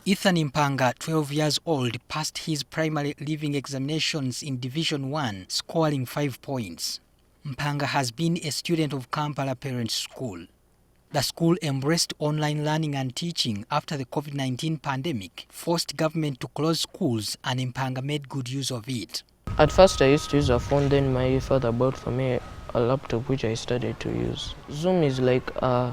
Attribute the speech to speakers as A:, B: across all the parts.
A: Ethan Mpanga, 12 years old, passed his primary leaving examinations in Division 1, scoring 5 points. Mpanga has been a student of Kampala Parents School. The school embraced online learning and teaching after the COVID-19 pandemic forced government to close schools, and Mpanga made good use of it.
B: At first I used to use a phone, then my father bought for me a laptop which I started to use. Zoom is like an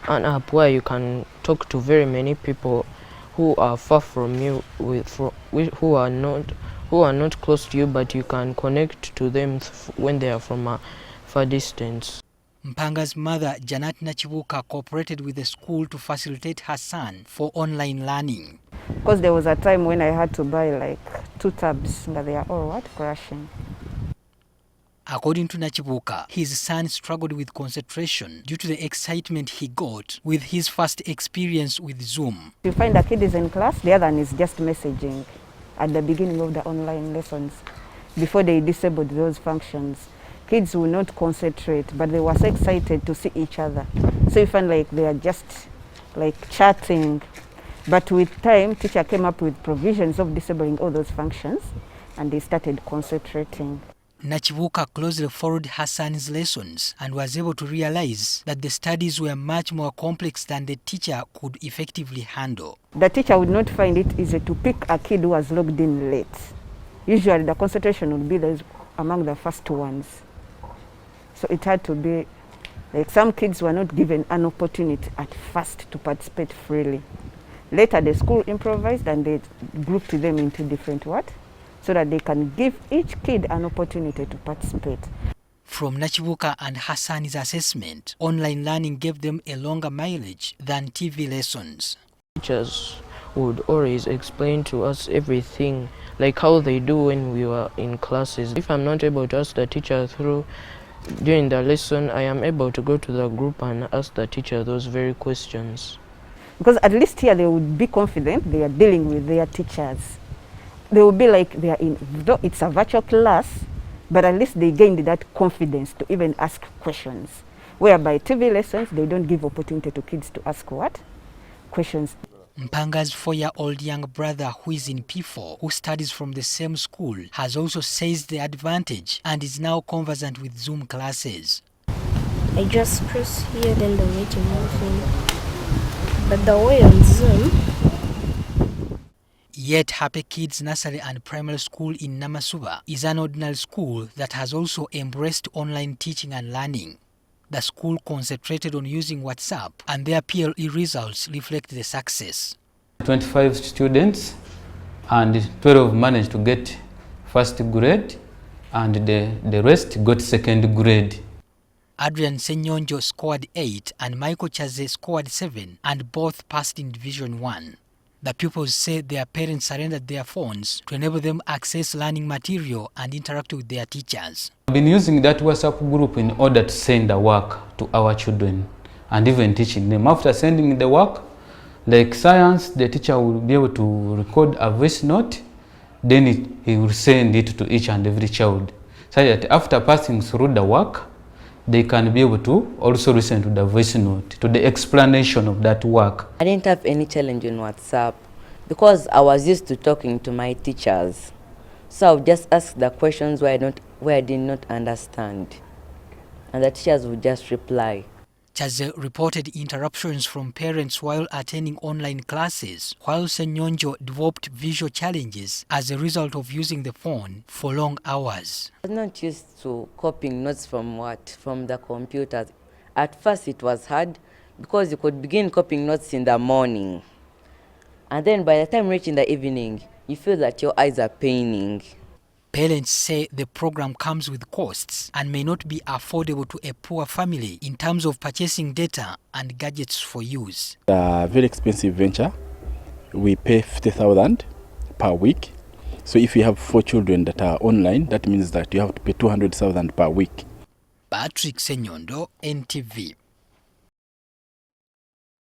B: app where you can talk to very many people who are far from you, who are not close to you, but you can connect to them when they are from a far distance.
A: Mpanga's mother, Janet Nachibuka, cooperated with the school to facilitate her son for online learning.
C: Because there was a time when I had to buy like 2 tabs, but they are all crashing.
A: According to Nachibuka, his son struggled with concentration due to the excitement he got with his first experience with Zoom.
C: You find a kid is in class, the other one is just messaging at the beginning of the online lessons. Before they disabled those functions, kids will not concentrate, but they were so excited to see each other. So you find like they are just like chatting. But with time, teacher came up with provisions of disabling all those functions, and they started concentrating.
A: Nachibuka closely followed her son's lessons and was able to realize that the studies were much more complex than the teacher could effectively handle.
C: The teacher would not find it easy to pick a kid who was logged in late. Usually the concentration would be among the first ones. So it had to be, like some kids were not given an opportunity at first to participate freely. Later the school improvised and they grouped them into different so that they can give each kid an opportunity to participate.
A: From Nachibuka and her son's assessment, online learning gave them a longer mileage than TV lessons.
B: Teachers would always explain to us everything, like how they do when we were in classes. If I'm not able to ask the teacher during the lesson, I am able to go to the group and ask the teacher those very questions.
C: Because at least here they would be confident they are dealing with their teachers. They will be like they are in, though it's a virtual class, but at least they gained that confidence to even ask questions. Whereby TV lessons, they don't give opportunity to kids to ask questions.
A: Mpanga's 4-year-old young brother, who is in P4, who studies from the same school, has also seized the advantage and is now conversant with Zoom classes.
D: I just press here, then the meeting thing. But the way on Zoom.
A: Yet Happy Kids Nursery and Primary School in Namasuba is an ordinary school that has also embraced online teaching and learning. The school concentrated on using WhatsApp, and their PLE results reflect the success.
E: 25 students and 12 managed to get first grade, and the rest got second grade.
A: Adrian Senyonjo scored 8 and Michael Chaze scored 7, and both passed in Division 1. The pupils say their parents surrendered their phones to enable them access learning material and interact with their teachers.
E: I've been using that WhatsApp group in order to send the work to our children and even teaching them. After sending the work, like science, the teacher will be able to record a voice note, then he will send it to each and every child, so that after passing through the work, they can be able to also listen to the voice note, to the explanation of that work.
F: I didn't have any challenge on WhatsApp because I was used to talking to my teachers. So I would just ask the questions where I did not understand, and the teachers would just reply.
A: Chaze reported interruptions from parents while attending online classes, while Senyonjo developed visual challenges as a result of using the phone for long hours.
F: I was not used to copying notes from the computers. At first it was hard because you could begin copying notes in the morning, and then by the time reaching the evening, you feel that your eyes are paining.
A: Parents say the program comes with costs and may not be affordable to a poor family in terms of purchasing data and gadgets for use.
G: A very expensive venture. We pay 50,000 per week. So if you have 4 children that are online, that means that you have to pay 200,000 per week.
A: Patrick Senyondo, NTV.